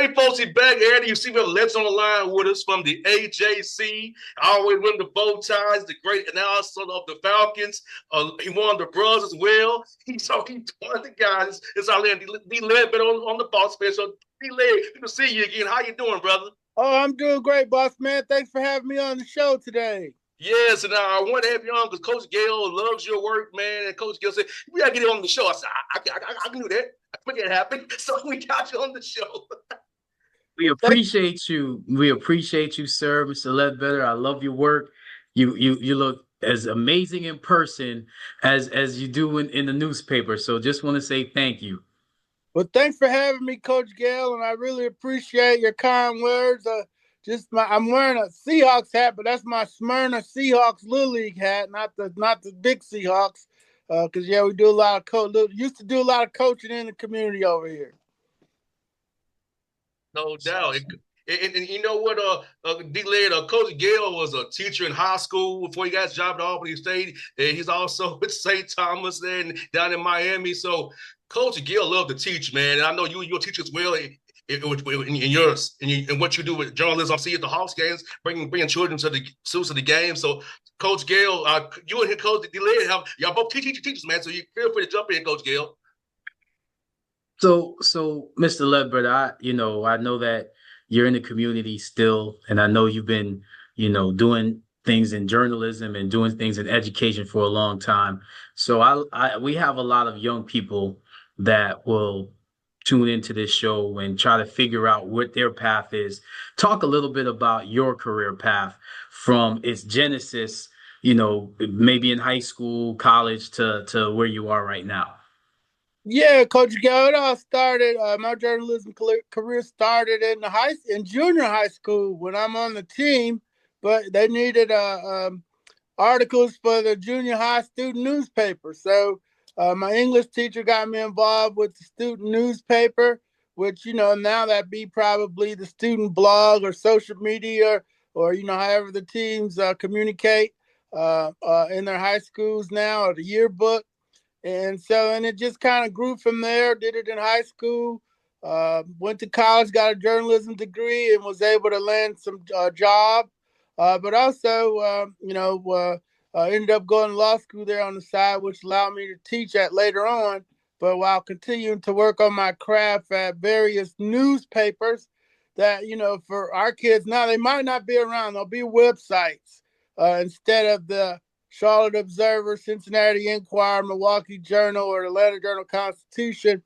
Hey, folks, he's back, Eddie. You see me, Let's on the line with us from the AJC. I always win the bow ties, the great announcer of the Falcons. He won the bros as well. He's one of the guys. It's our man, D Ledbetter on the boss man. So, D Led, good to see you again. How you doing, brother? Oh, I'm doing great, boss man. Thanks for having me on the show today. Yes, and I want to have you on because Coach Gayle loves your work, man. And Coach Gayle said, we got to get you on the show. I said, I can do that. I can make it happen. So we got you on the show. We Thank appreciate you. We appreciate you, sir, Mr. Ledbetter. I love your work. You look as amazing in person as you do in the newspaper. So just want to say thank you. Well, thanks for having me, Coach Gayle, and I really appreciate your kind words. I'm wearing a Seahawks hat, but that's my Smyrna Seahawks Little League hat, not the big Seahawks. Because we do a lot of used to do a lot of coaching in the community over here. No doubt. And you know what, D-Led, Coach Gayle was a teacher in high school before he got his job at Albany State. And he's also with St. Thomas and down in Miami. So Coach Gayle loved to teach, man. And I know you're a teacher as well in what you do with journalism. I see you at the Hawks games, bringing children to the game. So Coach Gayle, you and Coach D-Led, y'all both teachers, man. So you feel free to jump in, Coach Gayle. So Mr. Ledbetter, I know that you're in the community still, and I know you've been, doing things in journalism and doing things in education for a long time. So we have a lot of young people that will tune into this show and try to figure out what their path is. Talk a little bit about your career path from its genesis, maybe in high school, college to where you are right now. Yeah, Coach Gayle, it all started. My journalism career started in junior high school when I'm on the team, but they needed articles for the junior high student newspaper. So my English teacher got me involved with the student newspaper, which now that be probably the student blog or social media or however the teams communicate in their high schools now, or the yearbook. And it just kind of grew from there. Did it in high school, went to college, got a journalism degree, and was able to land some job. But also, ended up going to law school there on the side, which allowed me to teach at later on. But while continuing to work on my craft at various newspapers that, for our kids now, they might not be around. There'll be websites instead of the Charlotte Observer, Cincinnati Enquirer, Milwaukee Journal, or the Atlanta Journal-Constitution.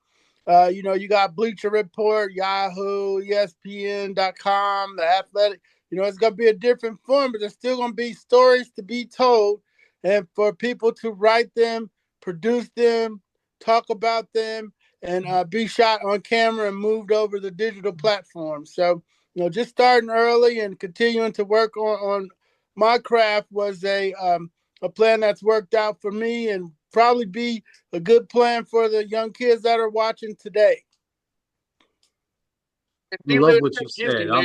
You got Bleacher Report, Yahoo, ESPN.com, The Athletic. It's going to be a different form, but there's still going to be stories to be told and for people to write them, produce them, talk about them, and be shot on camera and moved over the digital platform. So, just starting early and continuing to work on my craft was a plan that's worked out for me and probably be a good plan for the young kids that are watching today. I love what you said. Let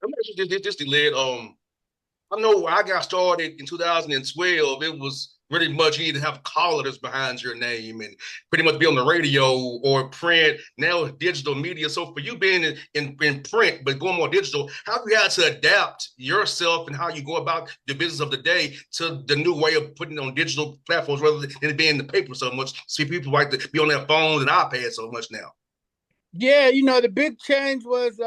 me ask you this, D-Led. I know when I got started in 2012, it was really much you need to have callers behind your name and pretty much be on the radio or print. Now it's digital media. So for you being in print, but going more digital, how have you had to adapt yourself and how you go about the business of the day to the new way of putting on digital platforms rather than being in the paper so much? See, people like to be on their phones and iPads so much now. Yeah, the big change was,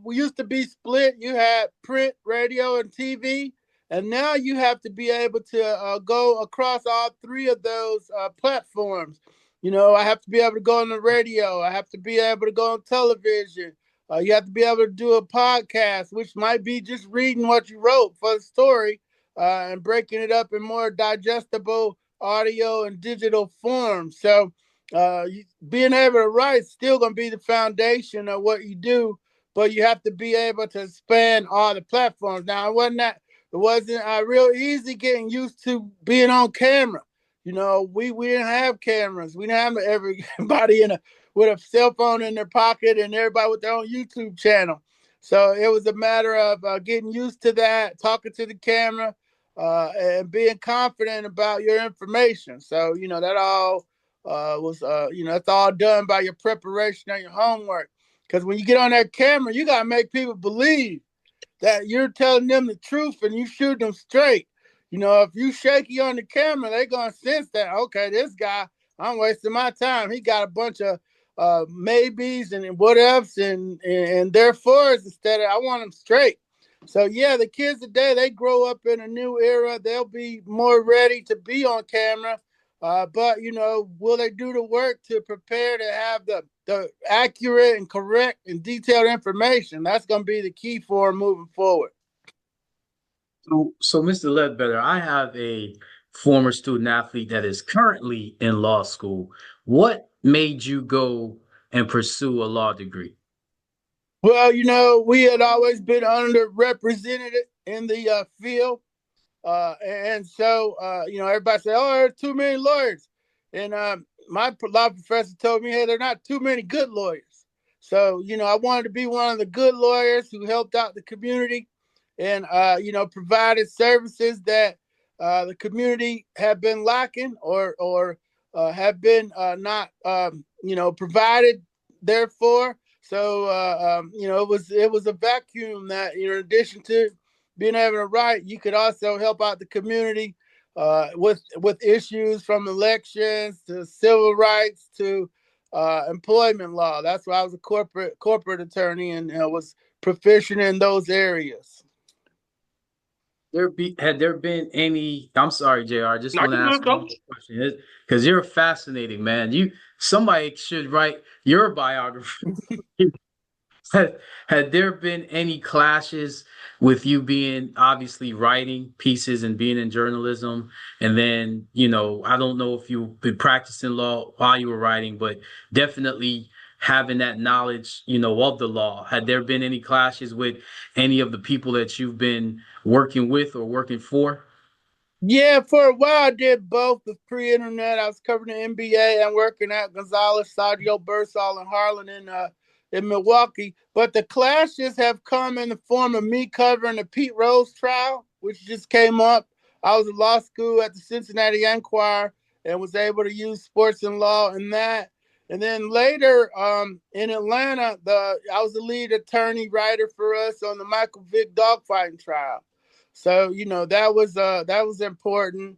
we used to be split. You had print, radio, and TV. And now you have to be able to go across all three of those platforms. I have to be able to go on the radio. I have to be able to go on television. You have to be able to do a podcast, which might be just reading what you wrote for the story and breaking it up in more digestible audio and digital form. So being able to write is still going to be the foundation of what you do, but you have to be able to span all the platforms. Now, it wasn't real easy getting used to being on camera. We didn't have cameras. We didn't have everybody with a cell phone in their pocket and everybody with their own YouTube channel. So it was a matter of getting used to that, talking to the camera, and being confident about your information. So, that all was, that's all done by your preparation and your homework. Because when you get on that camera, you got to make people believe that you're telling them the truth and you shoot them straight. If you shaky on the camera, they're going to sense that, okay, this guy, I'm wasting my time. He got a bunch of maybes and what ifs and therefore instead of I want them straight. So, yeah, the kids today, they grow up in a new era. They'll be more ready to be on camera. But, will they do the work to prepare to have the accurate and correct and detailed information? That's going to be the key for them moving forward. So, Mr. Ledbetter, I have a former student athlete that is currently in law school. What made you go and pursue a law degree? Well, we had always been underrepresented in the field. And so, everybody said, oh, there's too many lawyers. And my law professor told me, hey, there are not too many good lawyers. So, I wanted to be one of the good lawyers who helped out the community and, provided services that the community have been lacking or have been not, provided therefore. So, it was a vacuum that, in addition to being able to write, you could also help out the community with issues from elections to civil rights to employment law. That's why I was a corporate attorney and was proficient in those areas. Had there been any? I'm sorry, JR. I just want to ask you a question because you're fascinating, man. Somebody should write your biography. Had there been any clashes with you being obviously writing pieces and being in journalism? And then, I don't know if you've been practicing law while you were writing, but definitely having that knowledge, of the law. Had there been any clashes with any of the people that you've been working with or working for? Yeah, for a while I did both. The pre-internet, I was covering the NBA and working at Gonzalez, Sadio, Bersall, and Harlan in Milwaukee. But the clashes have come in the form of me covering the Pete Rose trial, which just came up. I was in law school at the Cincinnati Enquirer and was able to use sports and law in that. And then later in Atlanta, I was the lead attorney writer for us on the Michael Vick dogfighting trial. So, that was important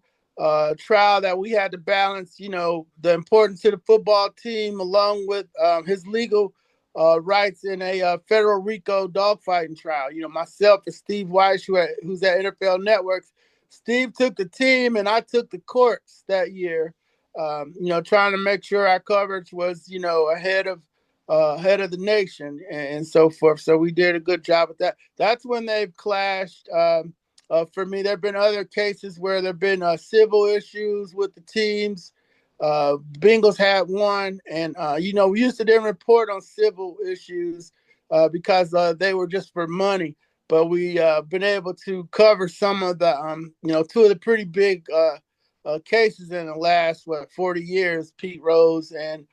trial that we had to balance, the importance to the football team along with his legal rights in a federal RICO dogfighting trial. Myself and Steve Weiss, who's at NFL Networks, Steve took the team and I took the courts that year, trying to make sure our coverage was, ahead of the nation and so forth. So we did a good job with that. That's when they've clashed. For me, there have been other cases where there have been civil issues with the teams. Bengals had one, and we used to then report on civil issues because they were just for money. But we been able to cover some of the, two of the pretty big cases in the last 40 years: Pete Rose and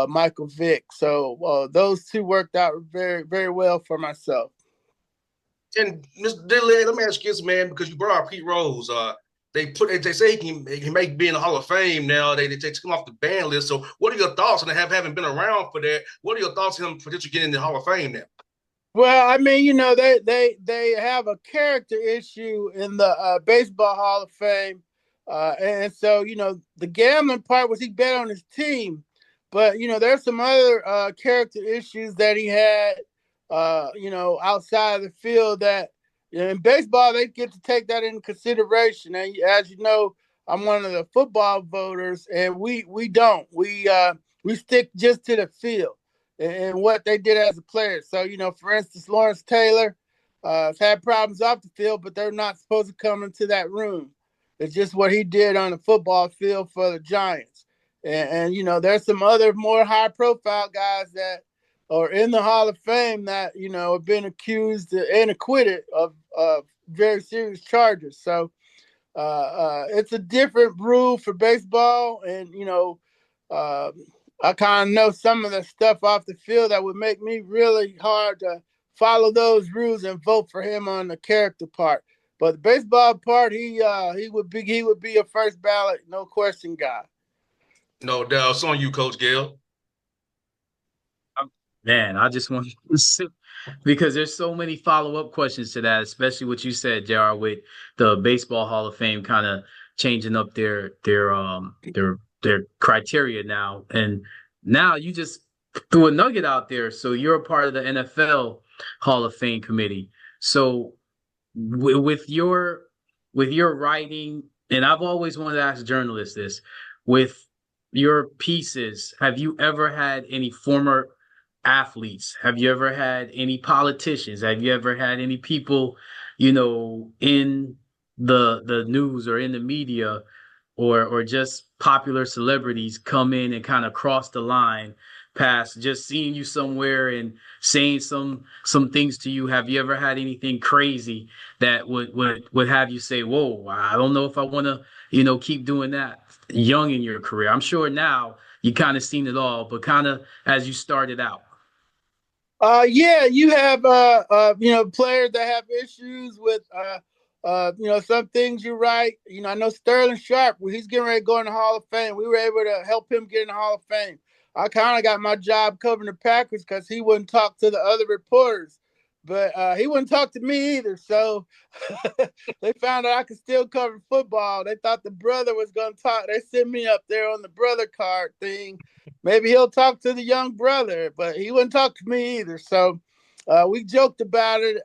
Michael Vick. So those two worked out very, very well for myself. And Mr. Dillon, let me ask you this, man, because you brought up Pete Rose. They say he can make be in the Hall of Fame now. They took him off the ban list. So, what are your thoughts on having been around for that? What are your thoughts on him potentially getting in the Hall of Fame now? Well, I mean, they have a character issue in the Baseball Hall of Fame, and so the gambling part was he bet on his team, but there's some other character issues that he had. Outside of the field that in baseball, they get to take that into consideration. And as you know, I'm one of the football voters and we don't, we stick just to the field and what they did as a player. So, for instance, Lawrence Taylor has had problems off the field, but they're not supposed to come into that room. It's just what he did on the football field for the Giants. And there's some other more high profile guys that or in the Hall of Fame that, have been accused and acquitted of very serious charges. So it's a different rule for baseball. And, I kind of know some of the stuff off the field that would make me really hard to follow those rules and vote for him on the character part. But the baseball part, he would be a first ballot, no question guy. No doubt. It's on you, Coach Gayle. Man, I just want to because there's so many follow-up questions to that, especially what you said, JR, with the Baseball Hall of Fame kind of changing up their criteria now. And now you just threw a nugget out there. So you're a part of the NFL Hall of Fame committee. So with your writing, and I've always wanted to ask journalists this, with your pieces, have you ever had any former athletes? Have you ever had any politicians? Have you ever had any people, in the news or in the media or just popular celebrities come in and kind of cross the line past just seeing you somewhere and saying some things to you? Have you ever had anything crazy that would have you say, "Whoa, I don't know if I want to, keep doing that," young in your career? I'm sure now you kind of seen it all, but kind of as you started out. Yeah, you have players that have issues with some things you write. I know Sterling Sharp, when he's getting ready to go in the Hall of Fame, we were able to help him get in the Hall of Fame. I kind of got my job covering the Packers because he wouldn't talk to the other reporters, but he wouldn't talk to me either. So they found out I could still cover football. They thought the brother was going to talk. They sent me up there on the brother card thing. Maybe he'll talk to the young brother, but he wouldn't talk to me either. So we joked about it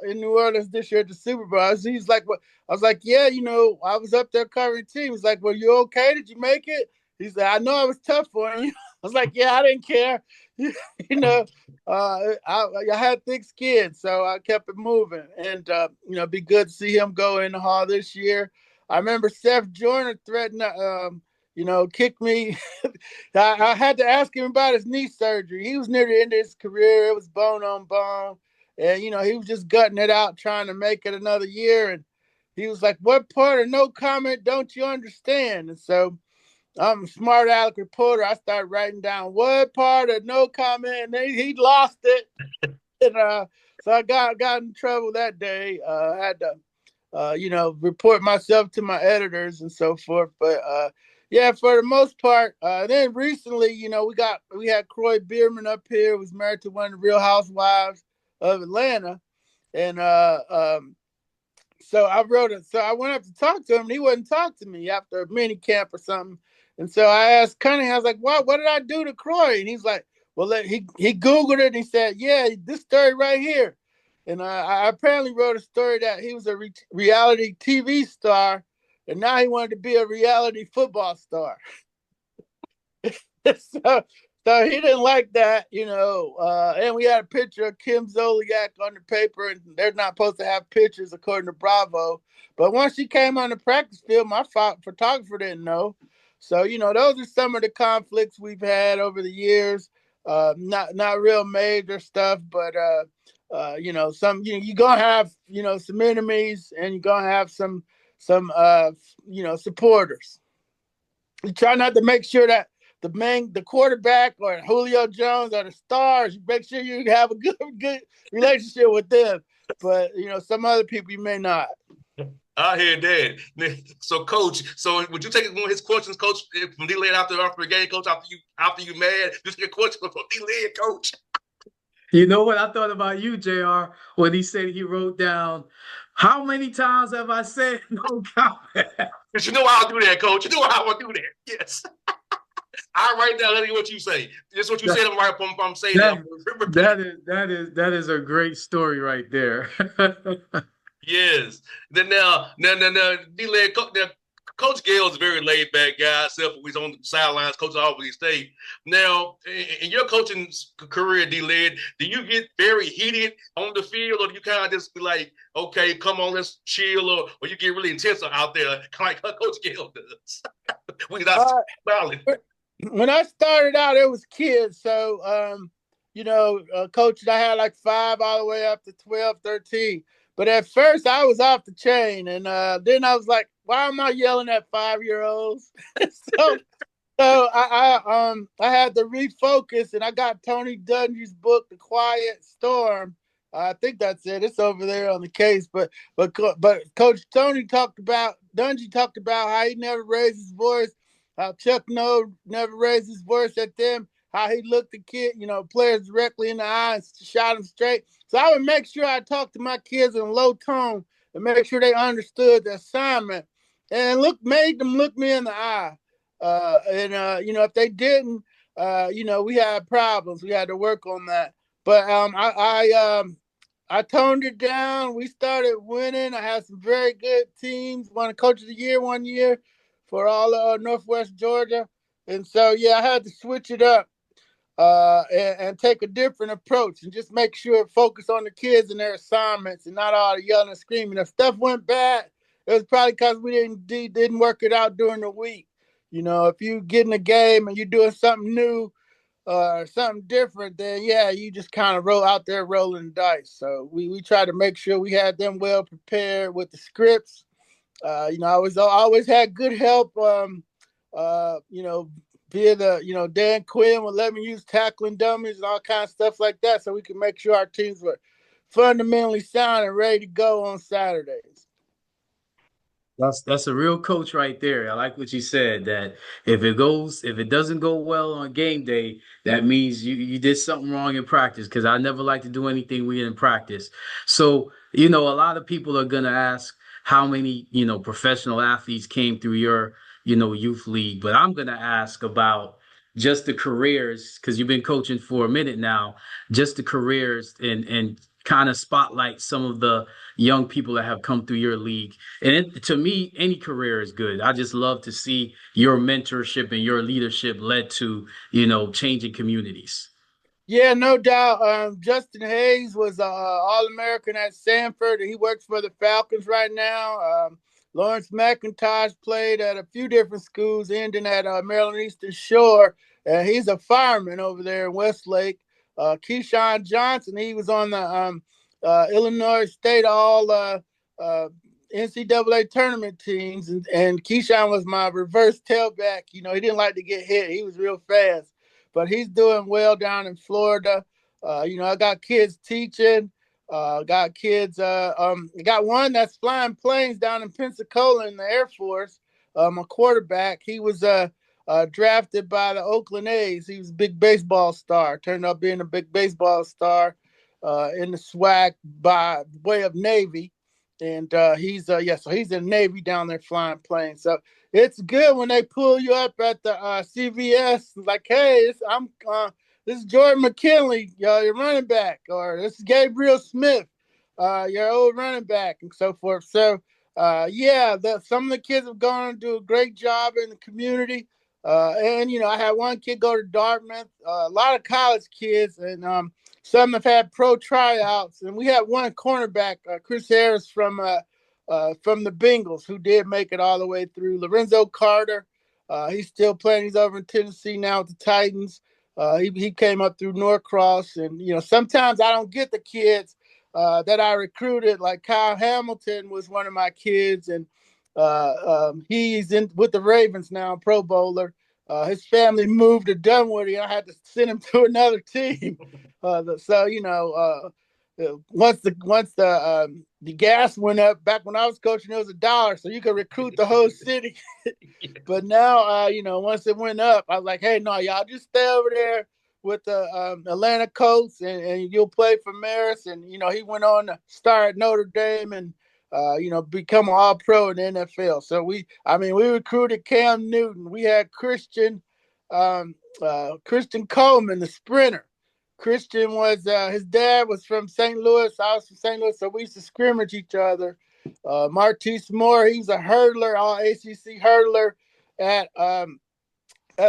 in New Orleans this year at the Super Bowl. He's like, "What?" I was like, "Yeah, I was up there covering teams." He's like, "Well, you okay? Did you make it?" He said, "I know I was tough on you." I was like, "Yeah, I didn't care." I had thick skin, so I kept it moving. And be good to see him go in the Hall this year. I remember Seth Joyner threatened kick me. I had to ask him about his knee surgery. He was near the end of his career. It was bone on bone. And, he was just gutting it out, trying to make it another year. And he was like, "What part of no comment don't you understand?" And so I'm a smart aleck reporter. I started writing down what part of no comment. And he lost it. And so I got in trouble that day. I had to report myself to my editors and so forth. But yeah, for the most part. Then recently, we had Croy Bierman up here, who was married to one of the Real Housewives of Atlanta, and so I wrote it. So I went up to talk to him, and he wouldn't talk to me after a mini camp or something. And so I asked Cunningham, I was like, "What did I do to Croy?" And he's like, "Well, he Googled it and he said, yeah, this story right here." And I apparently wrote a story that he was a reality TV star, and now he wanted to be a reality football star. so, so he didn't like that, and we had a picture of Kim Zolciak on the paper, and they're not supposed to have pictures according to Bravo. But once she came on the practice field, my photographer didn't know. So, those are some of the conflicts we've had over the years. Not real major stuff, but some you're gonna have some enemies, and you're gonna have some supporters. You try not to make sure that the quarterback or Julio Jones or the stars, you make sure you have a good relationship with them. But some other people you may not. I hear that. So, Coach, would you take one of his questions, Coach, from D-Led after the game, Coach, after you mad? Just get a question from D-Led, Coach. You know what I thought about you, JR, when he said he wrote down, "How many times have I said no comment?" Because you know I'll do that, Coach. You know how I'll do that. Yes. I write down what you say. Just what you said. I'm saying that is a great story right there. Yes. Then now, D-Led, Coach Gayle is a very laid back guy, except for he's on the sidelines, Coach Albany State. Now, in your coaching career, D-Led, do you get very heated on the field, or do you kind of just be like, "Okay, come on, let's chill," or you get really intense out there, kind of like Coach Gayle does? When I started out, it was kids. So, coaches, I had like 5 all the way up to 12, 13. But at first, I was off the chain. And then I was like, why am I yelling at 5-year-olds? so I had to refocus, and I got Tony Dungy's book, The Quiet Storm. I think that's it. It's over there on the case. But Coach Dungy talked about how he never raised his voice, how Chuck Noll never raised his voice at them. how he looked the kid, players directly in the eye and shot them straight. So I would make sure I talked to my kids in a low tone and make sure they understood the assignment and made them look me in the eye. If they didn't, we had problems. We had to work on that. But I toned it down. We started winning. I had some very good teams. Won a Coach of the Year one year for all of Northwest Georgia. And so, I had to switch it up and take a different approach and just make sure it focus on the kids and their assignments and not all the yelling and screaming. If stuff went bad, it was probably because we didn't work it out during the week. If you get in a game and you're doing something new, something different, then you just kind of roll out there rolling the dice. So we try to make sure we had them well prepared with the scripts. I always had good help. Via the Dan Quinn would let me use tackling dummies and all kinds of stuff like that, so we can make sure our teams were fundamentally sound and ready to go on Saturdays. That's a real coach right there. I like what you said, that if it doesn't go well on game day, that means you did something wrong in practice, because I never like to do anything weird in practice. So, a lot of people are gonna ask how many, professional athletes came through your, youth league, but I'm gonna ask about just the careers, because you've been coaching for a minute now, just the careers and kind of spotlight some of the young people that have come through your league. And to me, any career is good. I just love to see your mentorship and your leadership led to, changing communities. Yeah, no doubt. Justin Hayes was All-American at Sanford. He works for the Falcons right now. Lawrence McIntosh played at a few different schools, ending at Maryland Eastern Shore. He's a fireman over there in Westlake. Keyshawn Johnson, he was on the Illinois State All NCAA tournament teams, and Keyshawn was my reverse tailback. He didn't like to get hit. He was real fast, but he's doing well down in Florida. I got kids teaching. Got kids. Got one that's flying planes down in Pensacola in the Air Force. A quarterback. He was drafted by the Oakland A's. He was a big baseball star. Turned out being a big baseball star in the SWAC by way of Navy. And so he's in Navy down there flying planes. So it's good when they pull you up at the CVS, like, hey, this is Jordan McKinley, your running back, or this is Gabriel Smith, your old running back, and so forth. So, some of the kids have gone and do a great job in the community. I had one kid go to Dartmouth, a lot of college kids, and some have had pro tryouts. And we had one cornerback, Chris Harris from the Bengals, who did make it all the way through. Lorenzo Carter, he's still playing. He's over in Tennessee now with the Titans. He came up through Norcross, and sometimes I don't get the kids that I recruited. Like Kyle Hamilton was one of my kids, and he's in with the Ravens now, Pro Bowler. His family moved to Dunwoody. I had to send him to another team. Once the gas went up, back when I was coaching, it was $1, so you could recruit the whole city. But now, once it went up, I was like, hey, no, y'all just stay over there with the Atlanta Colts, and you'll play for Marist. And he went on to start at Notre Dame and become an All-Pro in the NFL. So we recruited Cam Newton. We had Christian Coleman, the sprinter. Christian was his dad was from St. Louis. I was from St. Louis, so we used to scrimmage each other. Martise Moore, he's a hurdler, all ACC hurdler at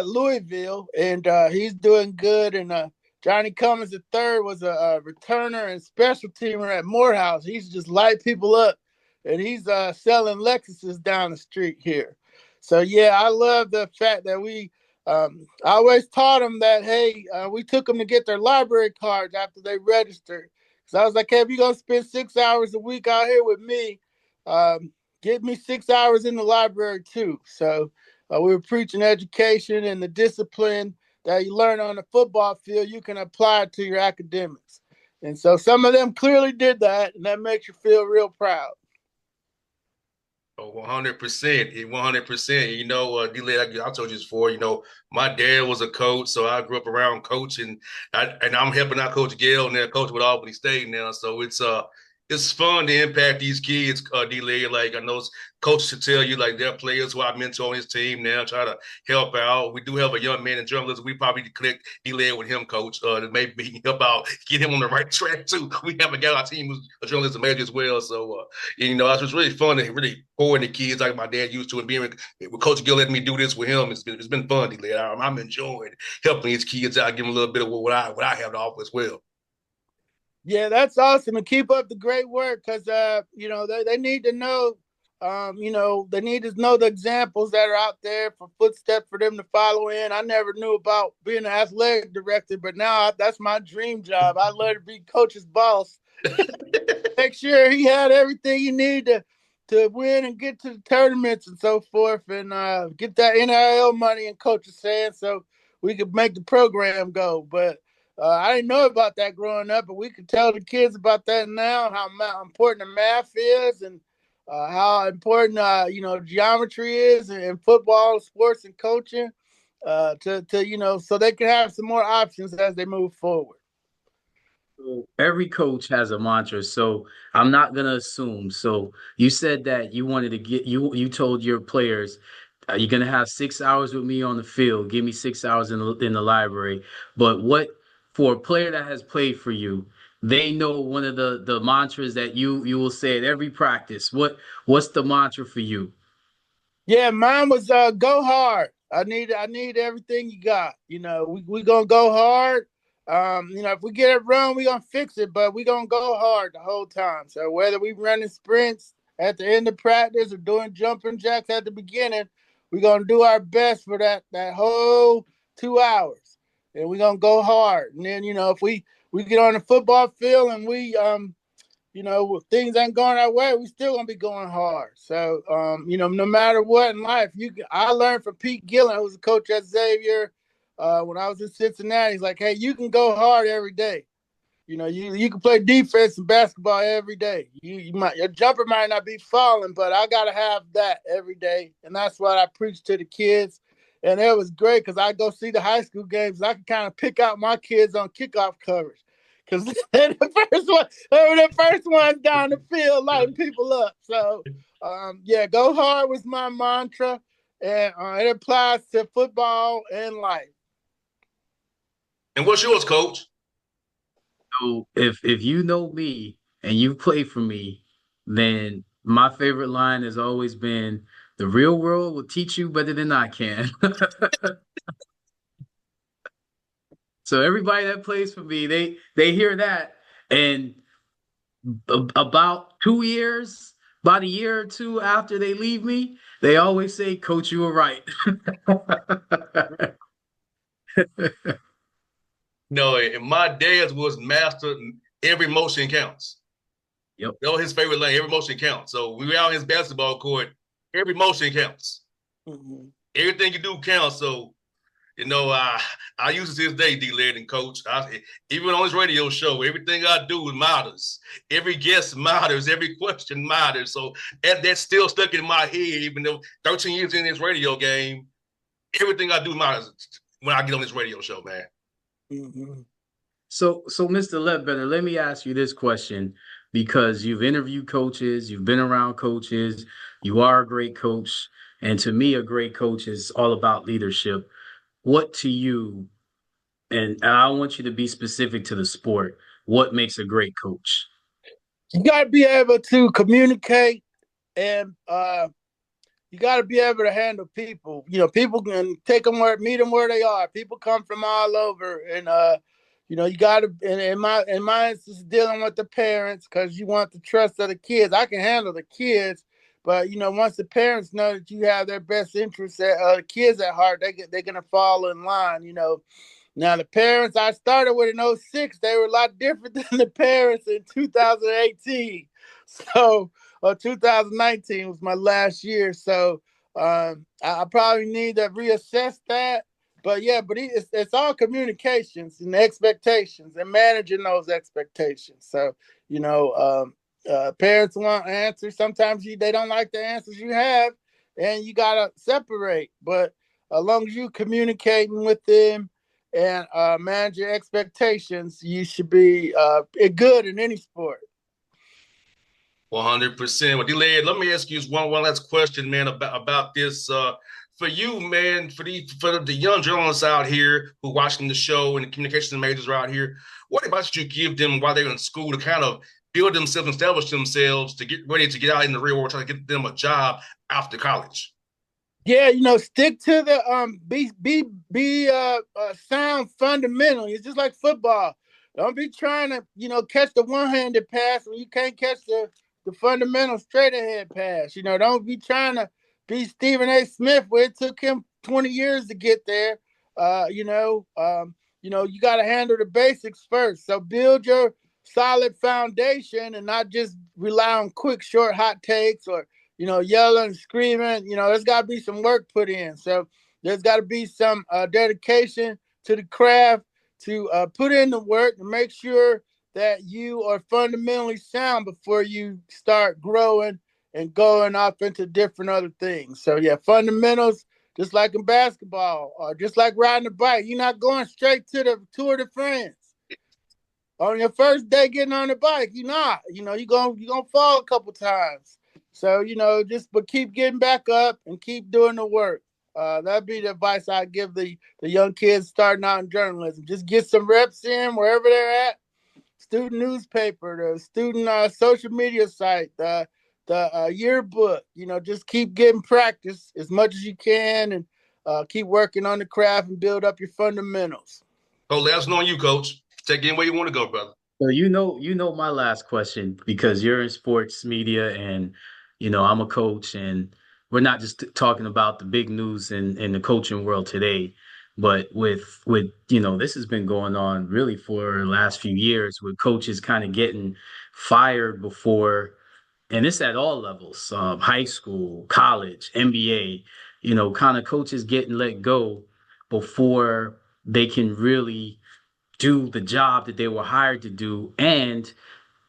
Louisville, and he's doing good. And Johnny Cummins III was a returner and special teamer at Morehouse. He's just light people up, and he's selling Lexuses down the street here. So I love the fact that I always taught them that, hey, we took them to get their library cards after they registered. So I was like, hey, if you're going to spend 6 hours a week out here with me, get me 6 hours in the library too. So we were preaching education and the discipline that you learn on the football field, you can apply it to your academics. And so some of them clearly did that, and that makes you feel real proud. Oh, 100%. 100%. D-Led, I told you this before, my dad was a coach, so I grew up around coaching. And I'm helping out Coach Gayle now, coach with Albany State now. So it's fun to impact these kids, D-Led. Like I know coaches should tell you, like they're players who I mentor on his team now, try to help out. We do have a young man in journalism. We probably connect D-Led with him, coach, to maybe help out, get him on the right track too. We have a guy on our team who's a journalism major as well. So it's just really fun to really pour in the kids like my dad used to, and being with Coach Gill letting me do this with him. It's been fun, D-Led. I'm enjoying helping these kids out, give them a little bit of what I have to offer as well. Yeah, that's awesome, and keep up the great work because they need to know. They need to know the examples that are out there for footsteps for them to follow in. I never knew about being an athletic director, but now that's my dream job. I'd love to be coach's boss. Make sure he had everything he needed to win and get to the tournaments and so forth, and get that NIL money in coach's hands so we could make the program go. But I didn't know about that growing up, but we could tell the kids about that now, how important the math is and how important geometry is in football, sports, and coaching, so they can have some more options as they move forward. Every coach has a mantra, so I'm not gonna assume. So you said that you wanted to get you told your players you're gonna have 6 hours with me on the field. Give me 6 hours in the library. But what for a player that has played for you, they know one of the mantras that you will say at every practice. What's the mantra for you? Yeah, mine was go hard. I need everything you got. We gonna go hard. If we get it wrong, we gonna fix it, but we gonna go hard the whole time. So whether we running sprints at the end of practice or doing jumping jacks at the beginning, we gonna do our best for that whole 2 hours. And we gonna go hard. And then, if we get on the football field and we things ain't going our way, we still gonna be going hard. So, no matter what in life, I learned from Pete Gillen, who was a coach at Xavier when I was in Cincinnati. He's like, hey, you can go hard every day. You can play defense and basketball every day. Your jumper might not be falling, but I gotta have that every day, and that's what I preach to the kids. And it was great because I go see the high school games. And I can kind of pick out my kids on kickoff coverage. Because they're the first ones down the field lighting people up. So, go hard was my mantra, and it applies to football and life. And what's yours, Coach? So if you know me and you play for me, then my favorite line has always been, "The real world will teach you better than I can." So everybody that plays for me, they hear that, and about about a year or two after they leave me, they always say, "Coach, you were right." No, and my dad's was master. Every motion counts. Yep. That was his favorite line. Every motion counts. So we were out on his basketball court. Every motion counts. Mm-hmm. Everything you do counts. So I use it to this day, D-Led and Coach. Even on his radio show, everything I do matters. Every guest matters. Every question matters. So that's still stuck in my head, even though 13 years in this radio game, everything I do matters when I get on this radio show, man. Mm-hmm. So Mr. Ledbetter, let me ask you this question, because you've interviewed coaches, you've been around coaches, you are a great coach, and to me, a great coach is all about leadership. What to you, and I want you to be specific to the sport, what makes a great coach? You got to be able to communicate, and you got to be able to handle people. People can meet them where they are. People come from all over, and you got to. In my instance, dealing with the parents, because you want the trust of the kids. I can handle the kids, but once the parents know that you have their best interests, the kids at heart, they're gonna fall in line. Now the parents I started with in 2006, they were a lot different than the parents in 2018. So 2019 was my last year. So I probably need to reassess that. But it's all communications and expectations and managing those expectations. So, Parents want answers. Sometimes they don't like the answers you have, and you gotta separate. But as long as you communicating with them and manage your expectations, you should be good in any sport. 100%. Well, Delayed, let me ask you one last question, man, about this. For you, man, for the young journalists out here who watching the show and the communications majors are out here, what advice would you give them while they're in school to kind of build themselves, establish themselves to get ready to get out in the real world, try to get them a job after college? Yeah, stick to the sound fundamentally. It's just like football. Don't be trying to catch the one-handed pass when you can't catch the fundamental straight ahead pass. Don't be trying to be Stephen A. Smith where it took him 20 years to get there. You got to handle the basics first. So build your solid foundation and not just rely on quick, short, hot takes or yelling, screaming. There's got to be some work put in. So there's got to be some dedication to the craft to put in the work and make sure that you are fundamentally sound before you start growing and going off into different other things. So yeah, fundamentals, just like in basketball or just like riding a bike. You're not going straight to the Tour de France. On your first day getting on the bike, you're not. You're gonna fall a couple times. So, but keep getting back up and keep doing the work. That'd be the advice I give the young kids starting out in journalism. Just get some reps in wherever they're at. Student newspaper, the student social media site, the yearbook. Just keep getting practice as much as you can and keep working on the craft and build up your fundamentals. Oh, let us know on you, Coach. Take it where you want to go, brother. So my last question because you're in sports media and I'm a coach and we're not just talking about the big news in the coaching world today, but with this has been going on really for the last few years with coaches kind of getting fired before, and it's at all levels, high school, college, NBA, kind of coaches getting let go before they can really do the job that they were hired to do. And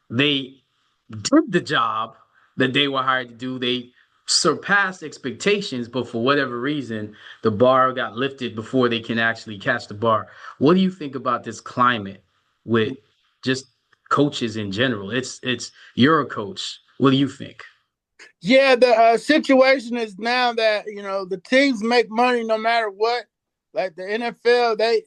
they did the job that they were hired to do. They surpassed expectations, but for whatever reason, the bar got lifted before they can actually catch the bar. What do you think about this climate with just coaches in general? It's you're a coach. What do you think? Yeah, the situation is now that the teams make money no matter what. Like the NFL, they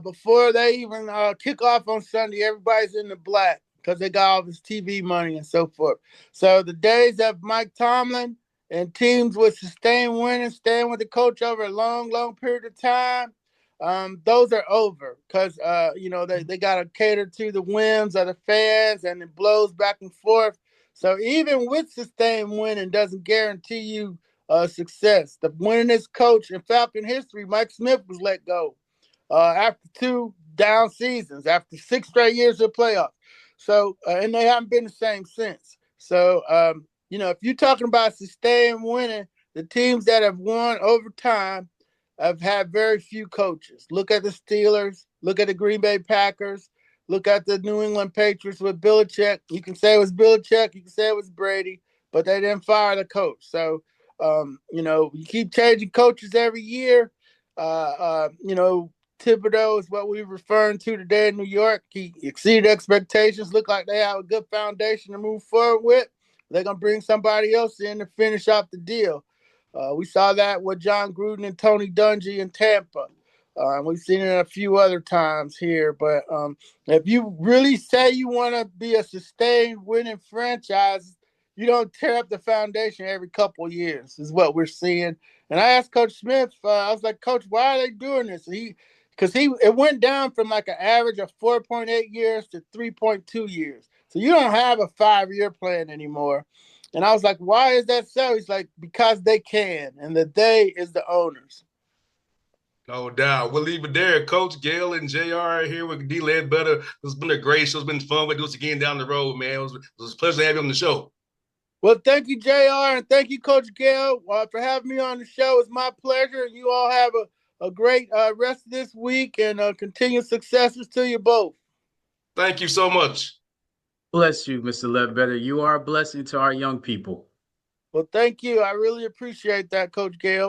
before they even kick off on Sunday, everybody's in the black because they got all this TV money and so forth. So the days of Mike Tomlin and teams with sustained winning, staying with the coach over a long, long period of time, those are over because they got to cater to the whims of the fans and it blows back and forth. So even with sustained winning doesn't guarantee you success. The winningest coach in Falcon history, Mike Smith, was let go after 2 down seasons, after 6 straight years of playoffs. So, and they haven't been the same since. So, if you're talking about sustained winning, the teams that have won over time have had very few coaches. Look at the Steelers. Look at the Green Bay Packers. Look at the New England Patriots with Belichick. You can say it was Belichick. You can say it was Brady, but they didn't fire the coach. So, you keep changing coaches every year. Thibodeau is what we're referring to today in New York. He exceeded expectations. Look like they have a good foundation to move forward with. They're going to bring somebody else in to finish off the deal. We saw that with John Gruden and Tony Dungy in Tampa. We've seen it a few other times here. But if you really say you want to be a sustained winning franchise, you don't tear up the foundation every couple of years is what we're seeing. And I asked Coach Smith, I was like, Coach, why are they doing this? Because it went down from like an average of 4.8 years to 3.2 years. So you don't have a 5-year plan anymore. And I was like, why is that so? He's like, because they can. And the they is the owners. No doubt. We'll leave it there. Coach Gayle and JR here with D Ledbetter. It's been a great show. It's been fun. We'll do this again down the road, man. It was a pleasure to have you on the show. Well, thank you, JR, and thank you, Coach Gayle, for having me on the show. It's my pleasure. You all have a great rest of this week and continued successes to you both. Thank you so much. bless you, Mr. Ledbetter. You are a blessing to our young people. Well, thank you. I really appreciate that, Coach Gayle.